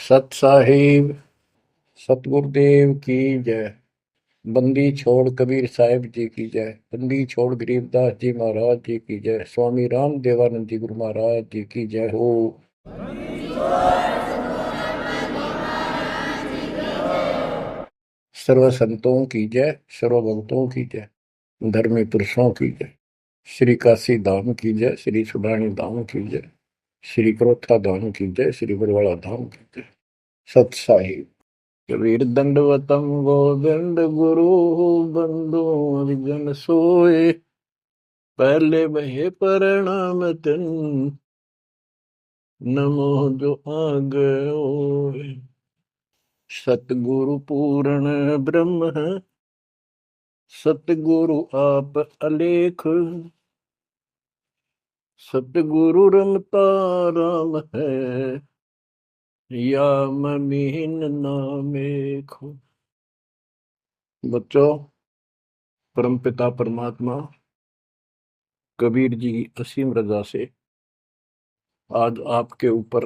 सत साहिब सतगुरुदेव की जय। बंदी छोड़ कबीर साहिब जी की जय। बंदी छोड़ गरीबदास जी महाराज जी की जय। स्वामी राम देवानंद जी गुरु महाराज जी की जय हो। सर्व संतों की जय, सर्व भक्तों की जय, धर्मी पुरुषों की जय। श्री काशी धाम की जय, श्री सुडानी धाम की जय, श्री क्रोथा धाम की जय, श्री बरवाड़ा धाम की जय। सत साहिब। कबीर दंडवतम गोविंद गुरु बंधु अर्जन सोए। पहले बहे प्रणाम तिन नमो जो आगे ओए। सतगुरु पूर्ण ब्रह्म है, सतगुरु आप अलेख। सतगुरु रमता राम है, या ममीन नामेख। बच्चों, परमपिता परमात्मा कबीर जी की असीम रजा से आज आपके ऊपर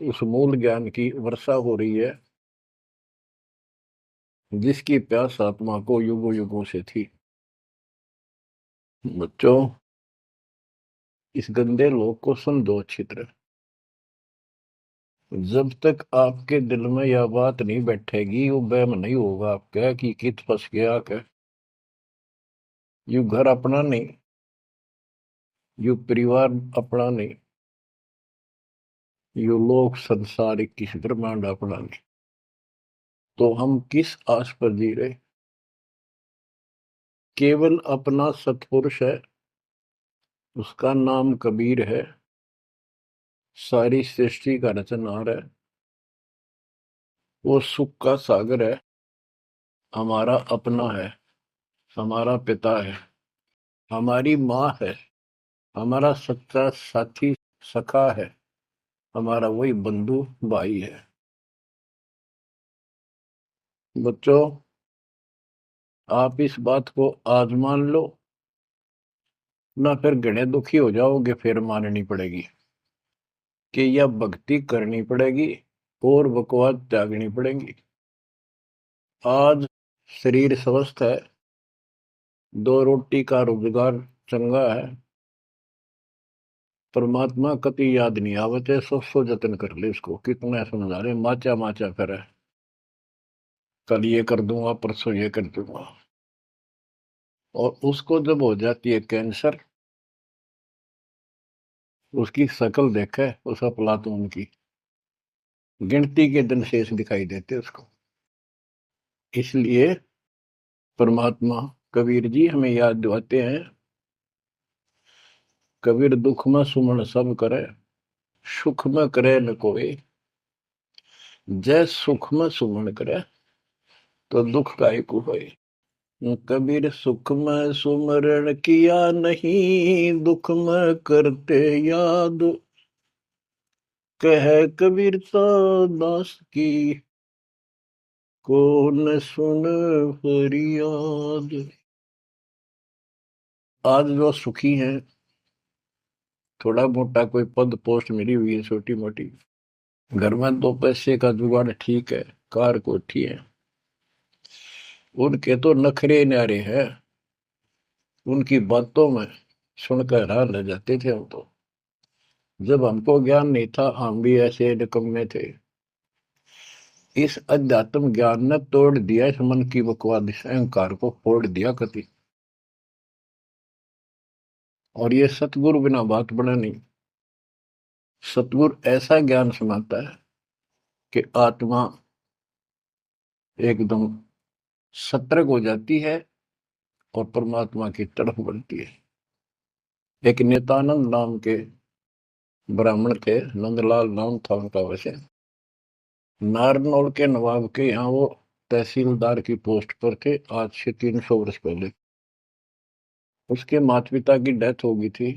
उस मूल ज्ञान की वर्षा हो रही है जिसकी प्यास आत्मा को युगों युगों से थी। बच्चों, इस गंदे लोग को सुन दो अच्छी तरह। जब तक आपके दिल में यह बात नहीं बैठेगी, वो वहम नहीं होगा आपका कि कित फंस गया क्या। यू घर अपना नहीं, यू परिवार अपना नहीं, यू लोक संसारिक किस ब्रह्मांड अपना नहीं। तो हम किस आस पर जी रहे। केवल अपना सतपुरुष है, उसका नाम कबीर है, सारी सृष्टि का रचनहार है, वो सुख का सागर है, हमारा अपना है, हमारा पिता है, हमारी माँ है, हमारा सच्चा साथी सखा है, हमारा वही बंधु भाई है। बच्चों, आप इस बात को आज मान लो, ना फिर घणे दुखी हो जाओगे, फिर माननी पड़ेगी कि यह भक्ति करनी पड़ेगी और बकवास त्यागनी पड़ेगी। आज शरीर स्वस्थ है, दो रोटी का रोजगार चंगा है, परमात्मा कति याद नहीं आवते, सो जतन कर ले इसको। कितना समझा रहे, माचा माचा करे, कल ये कर दूंगा, परसों ये कर दूंगा। और उसको जब हो जाती है कैंसर, उसकी शकल देखे उस अफलातून की, गिनती के दिन शेष दिखाई देते उसको। इसलिए परमात्मा कबीर जी हमें याद दिलाते हैं, कबीर दुख में सुमन सब करे, सुख में करे न कोई। जय सुख में सुमन करे, तो दुख काहे को होए। कबीर सुख में सुमरण किया नहीं, दुख में करते याद। कह कबीरता दास की, कौन सुन फरियाद। आज जो सुखी हैं, थोड़ा मोटा कोई पद पोस्ट मिली हुई है छोटी मोटी, घर में दो पैसे का जुगाड़ ठीक है, कार कोठी है, उनके तो नखरे न्यारे हैं। उनकी बातों में सुनकर हैरान रह जाते थे हम तो। जब हमको ज्ञान नहीं था, हम भी ऐसे निकम्मे थे। इस अध्यात्म ज्ञान ने तोड़ दिया इस मन की बकवाद, इस अहंकार को फोड़ दिया कति। और ये सतगुरु बिना बात बने नहीं। सतगुरु ऐसा ज्ञान सुनाता है कि आत्मा एकदम सतर्क हो जाती है और परमात्मा की तड़प बनती है। एक नित्यानंद नाम के ब्राह्मण थे, नंदलाल नाम था उनका। वैसे नारनौल के नवाब के यहाँ वो तहसीलदार की पोस्ट पर थे, आज से 300 वर्ष पहले। उसके माता पिता की डेथ हो गई थी।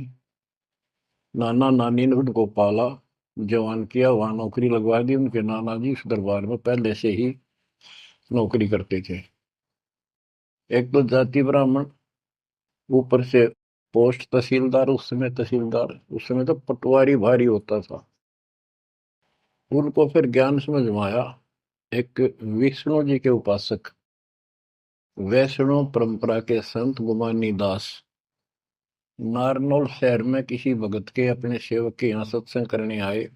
नाना नानी ने उनको पाला, जवान किया, वहां नौकरी लगवा दी। उनके नाना जी उस दरबार में पहले से ही नौकरी करते थे। एक तो जाति ब्राह्मण, ऊपर से पोस्ट तहसीलदार। उस समय तहसीलदार, उस समय तो पटवारी भारी होता था। उनको फिर ज्ञान समझ में आया। एक विष्णु जी के उपासक, वैष्णव परंपरा के संत गुमानी दास नारनौल शहर में किसी भगत के अपने सेवक के यहाँ सत्संग करने आए।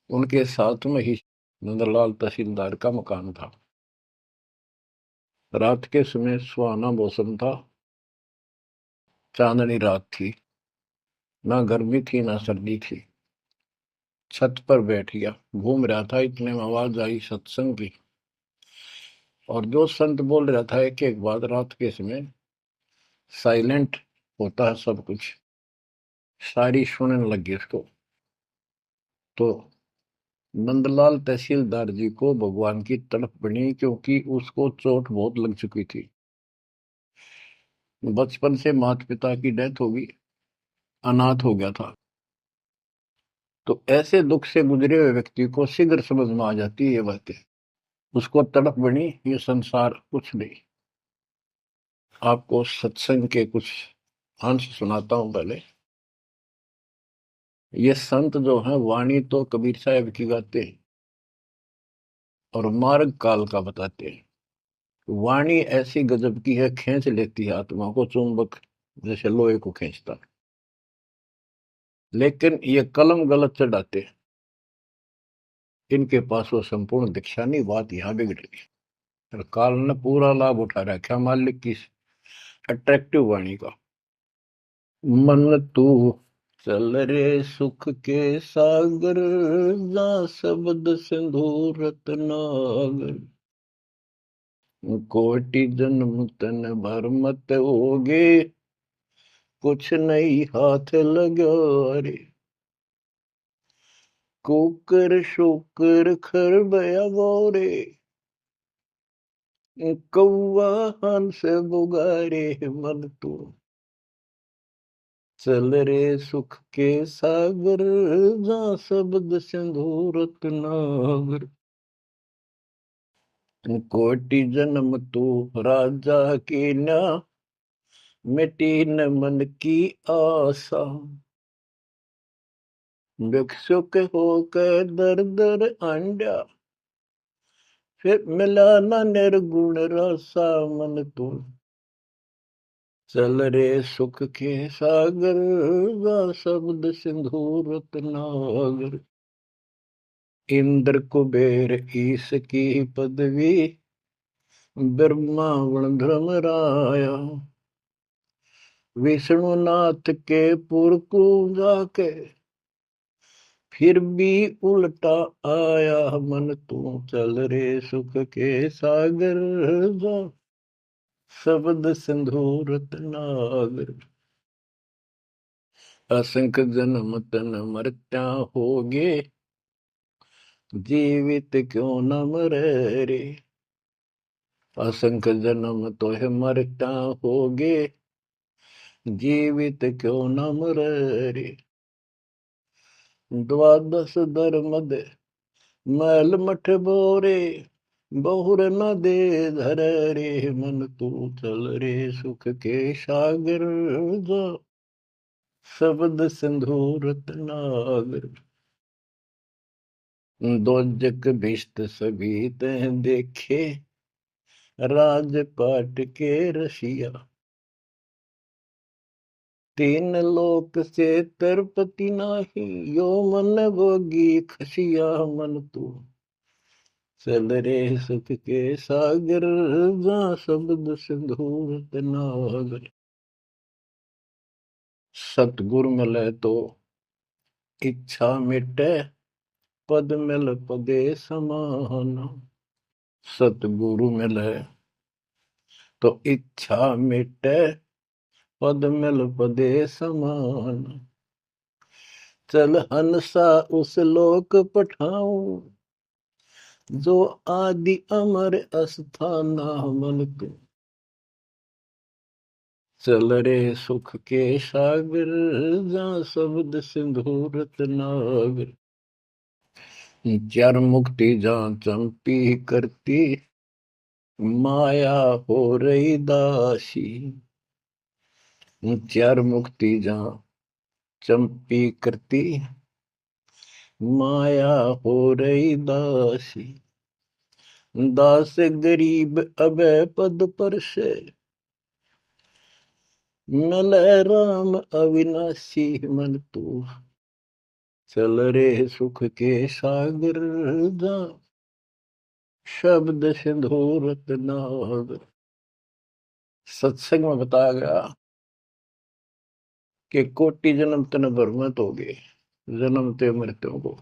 उनके साथ में ही नंदलाल तहसीलदार का मकान था। रात के समय सुहाना मौसम था, चांदनी रात थी, ना गर्मी थी ना सर्दी थी। छत पर बैठ गया, घूम रहा था, इतने में आवाज आई सत्संग की। और जो संत बोल रहा था एक एक बात, रात के समय साइलेंट होता है सब कुछ, सारी सुनने लगी उसको। तो नंदलाल तहसीलदार जी को भगवान की तड़प बनी, क्योंकि उसको चोट बहुत लग चुकी थी। बचपन से माता पिता की डेथ होगी, अनाथ हो गया था। तो ऐसे दुख से गुजरे हुए व्यक्ति को शीघ्र समझ में आ जाती है ये बातें। उसको तड़प बनी, ये संसार कुछ नहीं। आपको सत्संग के कुछ अंश सुनाता हूं पहले। ये संत जो हैं वाणी तो कबीर साहब की गाते हैं और मार्ग काल का बताते हैं। वाणी ऐसी गजब की है, खींच लेती है आत्मा को, चुंबक जैसे लोहे को खींचता। लेकिन ये कलम गलत चढ़ाते हैं, इनके पास वो संपूर्ण दीक्षा नहीं। बात यहां बिगड़ गई और काल ने पूरा लाभ उठा रखा मालिक की अट्रैक्टिव वाणी का। मन तू चल रे सुख के सागर, जा शब्द सिंधु रत्नागर। कोटि जन्म तन भर मत होगे, कुछ नहीं हाथ लगा रे। कुकर शुकर खर बया गोरे, कौवा हंस बुगारे। मन तू चल रे सुख के सागर, जा शब्द सिंधु रत्नागर। कोटि जन्म तू राजा की ना, मिटी न मन की आशा। भिक्षुक होकर दर दर अंडा, फिर मिला न निर्गुण रसा। मन तू चल रे सुख के सागर, जा शब्द सिंधु रत्नागर। इंद्र कुबेर ईश की पदवी, ब्रह्मावण धर्मराया। विष्णुनाथ के पुर को जाके, फिर भी उल्टा आया। मन तू चल रे सुख के सागर, जा शब्द सिंधु रत्नागर। असंख्य जन्म तन मरत्या होगे, जीवित क्यों न मरे रे। असंख्य जन्म तो है मरता होगे, जीवित क्यों न मरे रे। द्वादश धर्म दे मैल मठ बोरे, बहुर न दे धर रे। मन तू चल रे सुख के सागर, जा शब्द सिंधु रत्नागर। दो जग भिष्ट सभी तह देखे, राजपाट के रसिया। तीन लोक से तरपति नाही, यो मन भोगी खसिया। मन तू चल रे सुख के सागर, जा शब्द सिंधु रत्नागर। सतगुरु मिले तो इच्छा मिटे, पद मिल पदे समान। सतगुरु मिले तो इच्छा मिटे, पद मिल पदे समान। चल हंसा उस लोक पठाऊं, जो आदि अमर अस्थाना। मन तू चल रे सुख के सागर, जा शब्द सिंधु रत्नागर। चार मुक्ति जा चंपी करती, माया हो रही दासी। चार मुक्ति जा चंपी करती, माया हो रही दासी, दास गरीब अभय पद पर से, मिल राम अविनाशी मन तू, चल रे सुख के सागर जा, शब्द सिंधु रत्नागर। सत्संग में बताया गया कि कोटि जन्म तन भ्रमित हो गए, जन्मते मृत्यु को,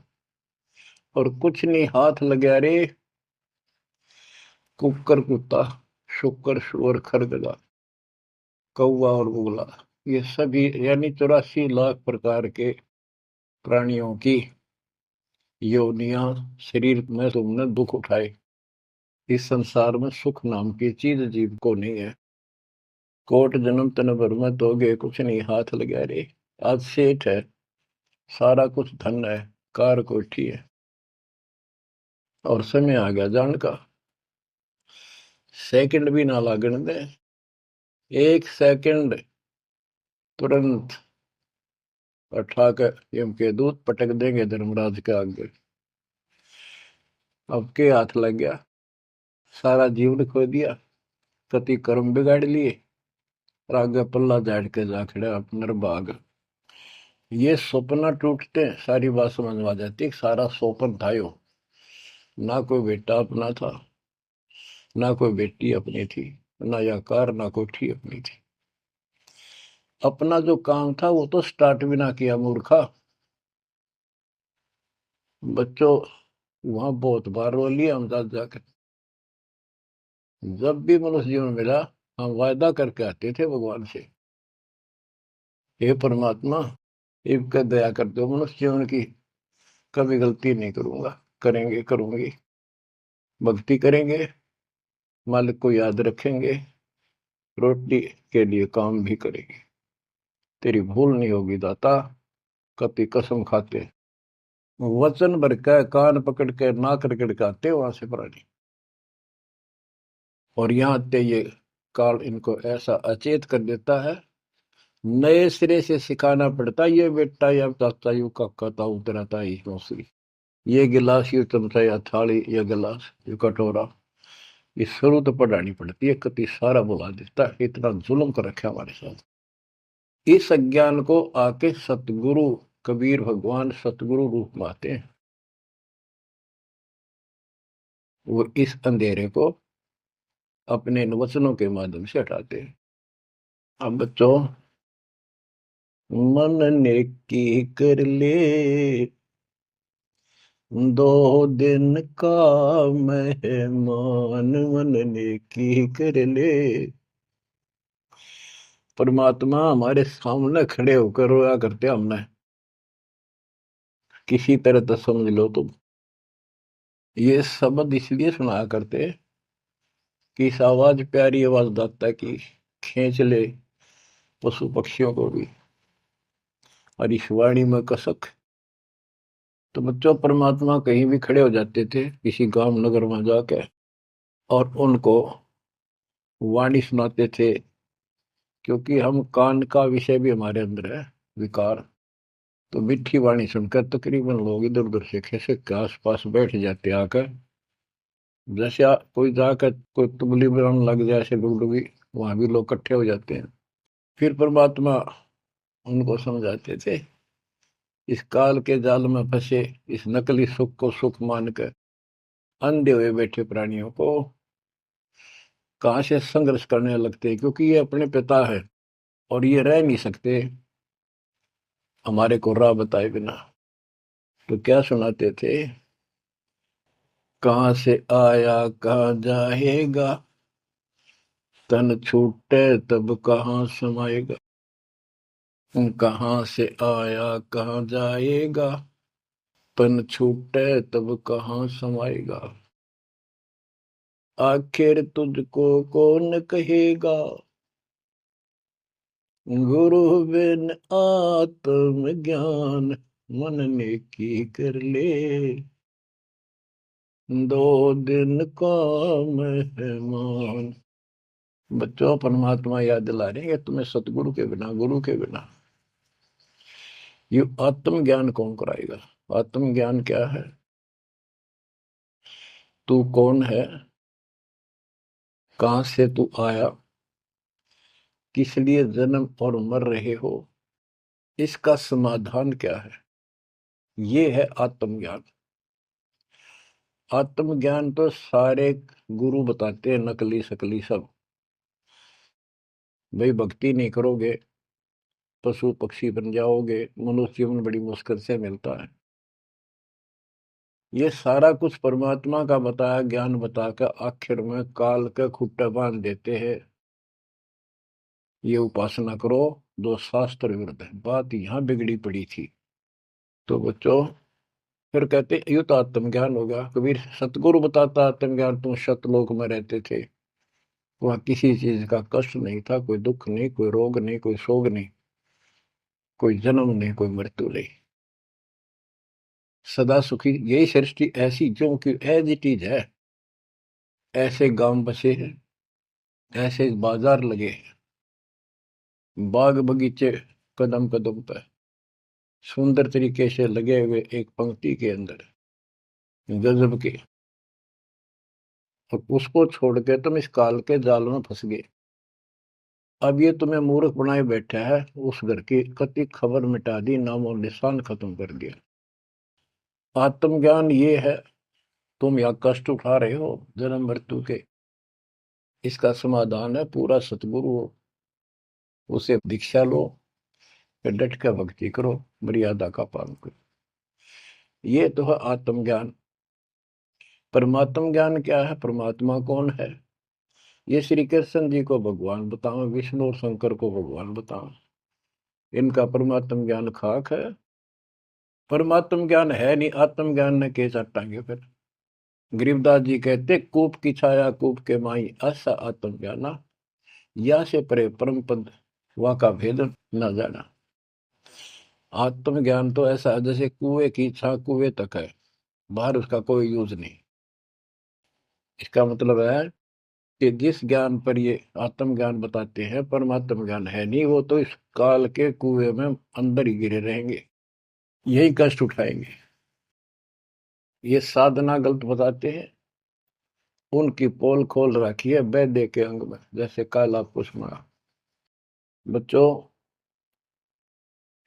और कुछ नहीं हाथ लगा रे, कुकर कुत्ता, शुक्र सुअर खरगदा, कौवा और उगला, ये सभी यानी 84 लाख प्रकार के प्राणियों की योनियां शरीर में तुमने दुख उठाए। इस संसार में सुख नाम की चीज जीव को नहीं है। कोट जन्म तन भ्रमित हो गए, कुछ नहीं हाथ लगा रे। आज सेठ है, सारा कुछ धन है, कार कोठी है, और समय आ गया जान का, सेकंड भी ना लागण दे, एक सेकंड तुरंत उठा कर यम के दूत पटक देंगे धर्मराज के आगे। अब के हाथ लग गया, सारा जीवन खो दिया, कति कर्म बिगाड़ लिए, और आगे पल्ला झाड़ के जा खड़ा अपना बाग। ये सपना टूटते सारी बात समझ में आ जाती, सारा सोपन था यो, ना कोई बेटा अपना था, ना कोई बेटी अपनी थी, ना या कार, ना कोठी अपनी थी। अपना जो काम था वो तो स्टार्ट भी ना किया मूर्खा। बच्चों वहां बहुत बार रो लिया हम जाकर। जब भी मनुष्य जीवन मिला हम वायदा करके आते थे भगवान से, हे परमात्मा इब का दया कर दो, मनुष्य जीवन की कभी गलती नहीं करूंगा, करेंगे करूंगी, भक्ति करेंगे, मालिक को याद रखेंगे, रोटी के लिए काम भी करेंगे, तेरी भूल नहीं होगी दाता, कति कसम खाते। वचन भर के कान पकड़ के नाक रगड़काते वहां से प्राणी, और यहाँ ते ये काल इनको ऐसा अचेत कर देता है, नए सिरे से सिखाना पड़ता, ये बेटा या चाचा यू काका था उतरा था ही मौसरी, ये गिलास यू चमचा या थाली या गिलास यू कटोरा, ये शुरू तो पढ़ानी पड़ती है, कति सारा बुला देता है, इतना जुल्म कर रखा हमारे साथ। इस अज्ञान को आके सतगुरु कबीर भगवान सतगुरु रूप में आते हैं, वो इस अंधेरे को अपने वचनों के माध्यम से हटाते हैं। अब बच्चों मन नेकी कर ले, 2 दिन का मेहमान, मन नेकी कर ले। परमात्मा हमारे सामने खड़े होकर रोया करते हमने, किसी तरह तो समझ लो तुम। ये शब्द इसलिए सुनाया करते कि इस आवाज प्यारी आवाज दाता की खींच ले पशु पक्षियों को भी, और इस वाणी में कसक। तो बच्चों परमात्मा कहीं भी खड़े हो जाते थे किसी गांव नगर में जाके, और उनको वाणी सुनाते थे, क्योंकि हम कान का विषय भी हमारे अंदर है विकार। तो मीठी वाणी सुनकर तकरीबन लोग इधर उधर से खिसक के आसपास बैठ जाते आकर, जैसे कोई जाकर कोई तुबली बनाने लग जाए ऐसे डुगडुगी, वहां भी लोग इकट्ठे हो जाते हैं। फिर परमात्मा उनको समझाते थे, इस काल के जाल में फंसे इस नकली सुख को सुख मानकर अंधे हुए बैठे प्राणियों को कहां से संघर्ष करने लगते हैं, क्योंकि ये अपने पिता है और ये रह नहीं सकते हमारे को राह बताए बिना। तो क्या सुनाते थे, कहां से आया कहां जाएगा, तन छूटे तब कहां समाएगा। कहां से आया कहां जाएगा, तन छूटे तब कहां समाएगा। आखिर तुझको कौन कहेगा, गुरु बिन आत्म ज्ञान, मन ने की कर ले, 2 दिन का मेहमान। बच्चों परमात्मा याद दिला रहे हैं तुम्हें सतगुरु के बिना, गुरु के बिना ये आत्म ज्ञान कौन कराएगा। आत्मज्ञान क्या है? तू कौन है? कहां से तू आया? किस लिए जन्म और मर रहे हो? इसका समाधान क्या है? ये है आत्मज्ञान। आत्मज्ञान तो सारे गुरु बताते हैं, नकली सकली सब। भाई भक्ति नहीं करोगे, पशु पक्षी बन जाओगे, मनुष्य जीवन बड़ी मुश्किल से मिलता है। ये सारा कुछ परमात्मा का बताया ज्ञान बताकर आखिर में काल के खुट्टे बांध देते हैं। ये उपासना करो, दो शास्त्र विरुद्ध है। बात यहां बिगड़ी पड़ी थी। तो बच्चों, फिर कहते ये तो आत्मज्ञान होगा। कबीर सतगुरु बताता आत्मज्ञान, तुम सतलोक में रहते थे, वहां किसी चीज का कष्ट नहीं था, कोई दुख नहीं, कोई रोग नहीं, कोई शोक नहीं, कोई जन्म नहीं, कोई मृत्यु नहीं, सदा सुखी। यही सृष्टि ऐसी जो कि एज इट इज है। ऐसे गांव बसे हैं, ऐसे बाजार लगे हैं, बाग बगीचे कदम कदम पर सुंदर तरीके से लगे हुए एक पंक्ति के अंदर, गजब के। और उसको छोड़ के तुम इस काल के जाल में फंस गए। अब ये तुम्हें मूर्ख बनाए बैठा है। उस घर की कति खबर मिटा दी, नामो निशान खत्म कर दिया। आत्मज्ञान ये है, तुम या कष्ट उठा रहे हो जन्म मृत्यु के, इसका समाधान है पूरा सतगुरु हो, उसे दीक्षा लो, फिर डट कर भक्ति करो, मर्यादा का पालन करो। ये तो है आत्मज्ञान। परमात्म ज्ञान क्या है? परमात्मा कौन है? ये श्री कृष्ण जी को भगवान बताओ, विष्णु और शंकर को भगवान बताओ। इनका परमात्म ज्ञान खाक है। परमात्म ज्ञान है नहीं, आत्म ज्ञान ने के चाटांगे फिर। गरीबदास जी कहते, कूप की छाया कूप के माई, ऐसा आत्म ज्ञाना, या से परे परम पद वा का भेद न जाना। आत्म ज्ञान तो ऐसा है जैसे कुएं की छा कुएं तक है, बाहर उसका कोई यूज नहीं। इसका मतलब है कि जिस ज्ञान पर ये आत्म ज्ञान बताते हैं, परमात्म ज्ञान है नहीं, वो तो इस काल के कुएं में अंदर ही गिरे रहेंगे, यही कष्ट उठाएंगे। ये साधना गलत बताते हैं। उनकी पोल खोल रखी है वैद्य के अंग में, जैसे काला पुष्पा। बच्चों,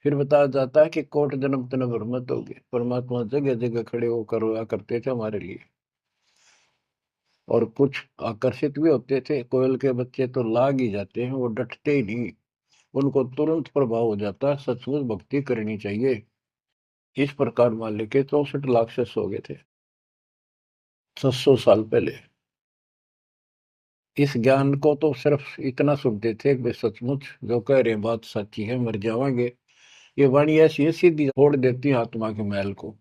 फिर बताया जाता है कि कोट जन्म तन भ्रमत होगी। परमात्मा जगह जगह खड़े होकर रोया करते थे हमारे लिए, और कुछ आकर्षित भी होते थे। कोयल के बच्चे तो लाग ही जाते हैं, वो डटते ही नहीं, उनको तुरंत प्रभाव हो जाता है, सचमुच भक्ति करनी चाहिए। इस प्रकार मान लेके 64 लाख से हो गए थे 700 साल पहले। इस ज्ञान को तो सिर्फ इतना सुनते थे कि सचमुच जो कह रहे हैं बात सच्ची है, मर जावांगे। ये वाणी ऐसी है, सीधी फोड़ देती है आत्मा के मैल को।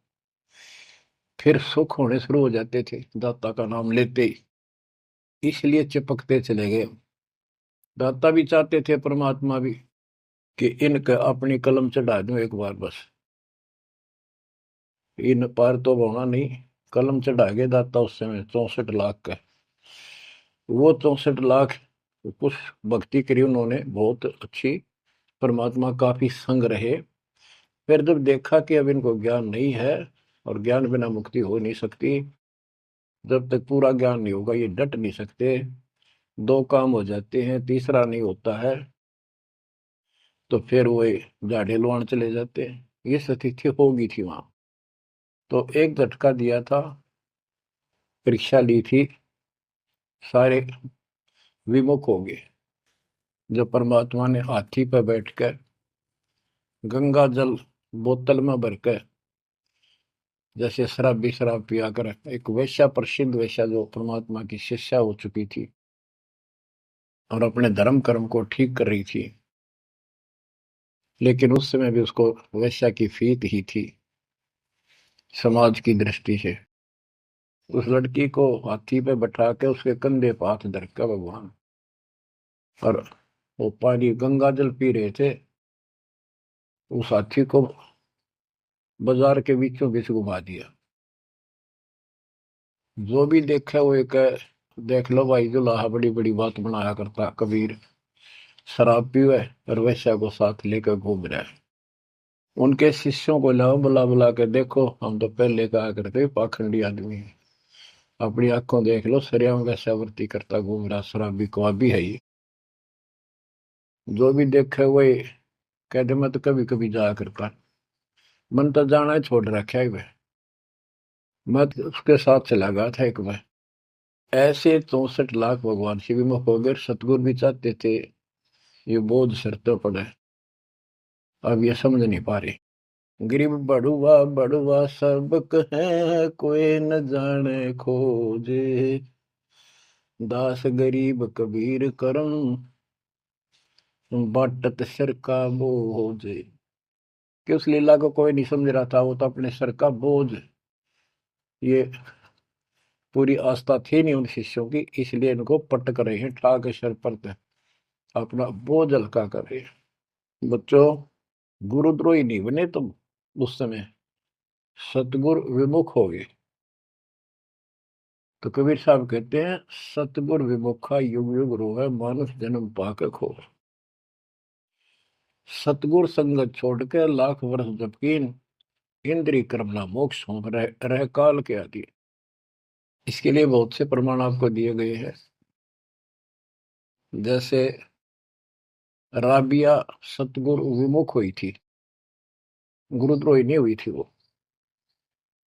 फिर सुख होने शुरू हो जाते थे दाता का नाम लेते ही, इसलिए चिपकते चले गए। दाता भी चाहते थे, परमात्मा भी, कि इनका अपनी कलम चढ़ा दूं एक बार बस, इन पार तो होना नहीं। कलम चढ़ा गए दाता उस समय 64 लाख का। वो 64 लाख कुछ भक्ति करी उन्होंने, बहुत अच्छी, परमात्मा काफी संग रहे। फिर जब देखा कि अब इनको ज्ञान नहीं है, और ज्ञान बिना मुक्ति हो नहीं सकती, जब तक पूरा ज्ञान नहीं होगा ये डट नहीं सकते, दो काम हो जाते हैं, तीसरा नहीं होता है, तो फिर वो झाड़े लुआन चले जाते हैं। ये स्थिति होगी थी वहां। तो एक झटका दिया था, परीक्षा ली थी, सारे विमुख हो गए। जब परमात्मा ने हाथी पर बैठकर गंगा जल बोतल में भरकर, जैसे शराबी शराब पिया कर, एक वैश्या, प्रसिद्ध वैश्या जो परमात्मा की शिष्या हो चुकी थी और अपने धर्म कर्म को ठीक कर रही थी, लेकिन उस समय भी उसको वैश्या की फीत ही थी समाज की दृष्टि से। उस लड़की को हाथी पे बैठा के उसके कंधे पर हाथ धर का भगवान, और वो पानी गंगा जल पी रहे थे, उस हाथी को बाजार के बीचों बीच घुमा दिया। जो भी देखा वो एक, देख लो भाई जुलाहा बड़ी बड़ी बात बनाया करता कबीर, शराब पीवे और वैश्या को साथ लेकर घूम रहा है। उनके शिष्यों को लाओ, बुला बुला के देखो, हम तो पहले कहा करते पाखंडी आदमी है, अपनी आंखों देख लो, सरियाओं कैसे वृत्ति करता घूम रहा, शराबी कबाबी है ये। जो भी देखे वही कहते, मैं तो कभी कभी जाया करता, मन तो जाना ही छोड़ रखा है वह। मैं तो उसके साथ चला गया था एक बार। ऐसे 64 लाख भगवान से विमुख हो गए, सतगुरु भी चाहते थे ये बोझ सिर तो पड़े, अब ये समझ नहीं पा रहे। गरीब बड़ुआ बड़ुआ सबक है, कोई न जाने खोजे, दास गरीब कबीर करम, बाटत सिर का बोझ। कि उस लीला को कोई नहीं समझ रहा था, वो तो अपने सर का बोझ, ये पूरी आस्था थी नहीं उन शिष्यों की, इसलिए इनको पटक रहे हैं, ठा के सर पर अपना बोझ हल्का कर रहे हैं। बच्चों, गुरुद्रोही नहीं बने तुम उस समय, सतगुरु विमुख हो गए। तो कबीर साहब कहते हैं, सतगुरु विमुखा युग युग रोवे, मानुष जन्म पाके खो। सतगुरु संगत छोड़ के लाख वर्ष जबकीन, इंद्रिय कर्मना मोक्ष हो रह काल के आदि। इसके लिए बहुत से प्रमाण आपको दिए गए हैं। जैसे राबिया सतगुरु विमुख हुई थी, गुरुद्रोही नहीं हुई थी वो।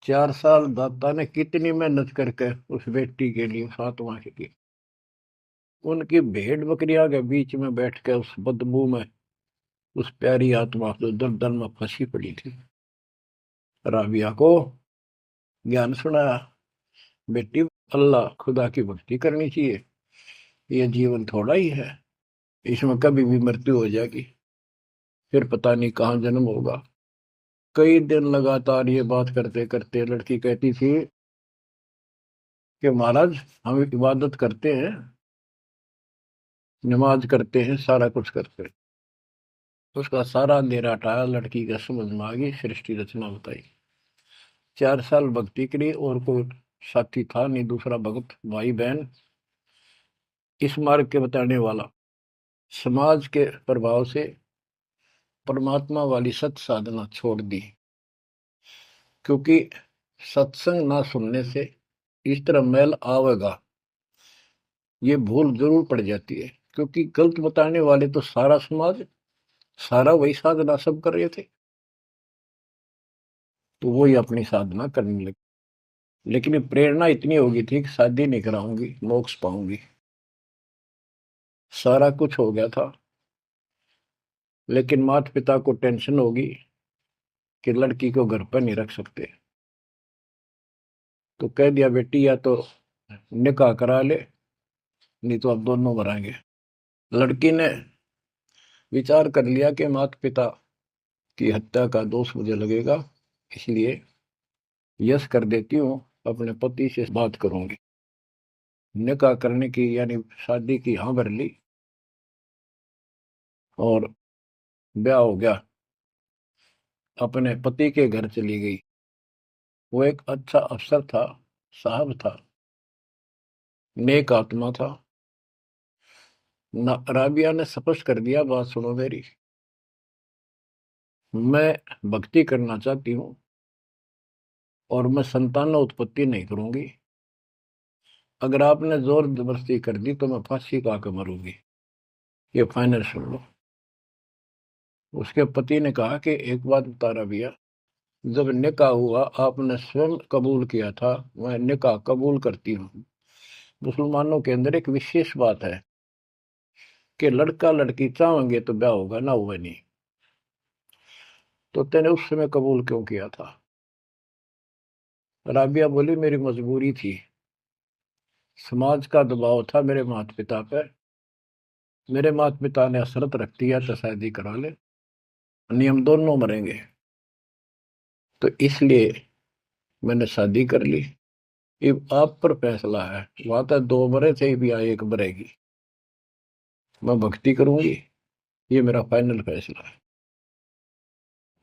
4 साल दाता ने कितनी मेहनत करके उस बेटी के लिए, फातिमा के लिए, उनकी भेड़ बकरियां के बीच में बैठ के उस बदबू में, उस प्यारी आत्मा जो दलदल में फंसी पड़ी थी, राबिया को ज्ञान सुनाया, बेटी अल्लाह खुदा की भक्ति करनी चाहिए, ये जीवन थोड़ा ही है, इसमें कभी भी मृत्यु हो जाएगी, फिर पता नहीं कहाँ जन्म होगा। कई दिन लगातार ये बात करते करते लड़की कहती थी कि महाराज, हम इबादत करते हैं, नमाज करते हैं, सारा कुछ करते हैं। उसका सारा अंधेरा हटाया, लड़की का समझ में आ गई, सृष्टि रचना बताई। 4 साल भक्ति करी, और कोई साथी था नहीं, दूसरा भक्त भाई बहन, इस मार्ग के बताने वाला। समाज के प्रभाव से परमात्मा वाली सत साधना छोड़ दी, क्योंकि सत्संग ना सुनने से इस तरह मैल आवेगा, ये भूल जरूर पड़ जाती है, क्योंकि गलत बताने वाले तो सारा समाज, सारा वही साधना सब कर रहे थे, तो वही अपनी साधना करने लगे। लेकिन प्रेरणा इतनी होगी थी कि शादी नहीं कराऊंगी, मोक्ष पाऊंगी, सारा कुछ हो गया था। लेकिन माता पिता को टेंशन होगी कि लड़की को घर पर नहीं रख सकते, तो कह दिया बेटी या तो निकाह करा ले, नहीं तो अब दोनों मराएंगे। लड़की ने विचार कर लिया कि माता पिता की हत्या का दोष मुझे लगेगा, इसलिए यस कर देती हूँ, अपने पति से बात करूंगी। निकाह करने की यानी शादी की हाँ भर ली, और ब्याह हो गया, अपने पति के घर चली गई। वो एक अच्छा अफसर था, साहब था, नेक आत्मा था। राबिया ने स्पष्ट कर दिया, बात सुनो मेरी, मैं भक्ति करना चाहती हूँ और मैं संतान उत्पत्ति नहीं करूंगी, अगर आपने जोर जबरदस्ती कर दी तो मैं फांसी का के मरूंगी, ये फाइनल सुन लो। उसके पति ने कहा कि एक बात बता राबिया, जब निकाह हुआ आपने स्वयं कबूल किया था, मैं निकाह कबूल करती हूँ। मुसलमानों के अंदर एक विशेष बात है कि लड़का लड़की चाहेंगे तो ब्याह होगा, ना हुआ नहीं, तो तेने उस समय कबूल क्यों किया था? राबिया बोली, मेरी मजबूरी थी, समाज का दबाव था मेरे माता पिता पर, मेरे माता पिता ने शर्त रख दिया तो शादी करा ले, नियम दोनों मरेंगे, तो इसलिए मैंने शादी कर ली। ये आप पर फैसला है, वहां तक 2 मरे थे भी, आई 1 मरेगी, मैं भक्ति करूंगी, ये मेरा फाइनल फैसला है।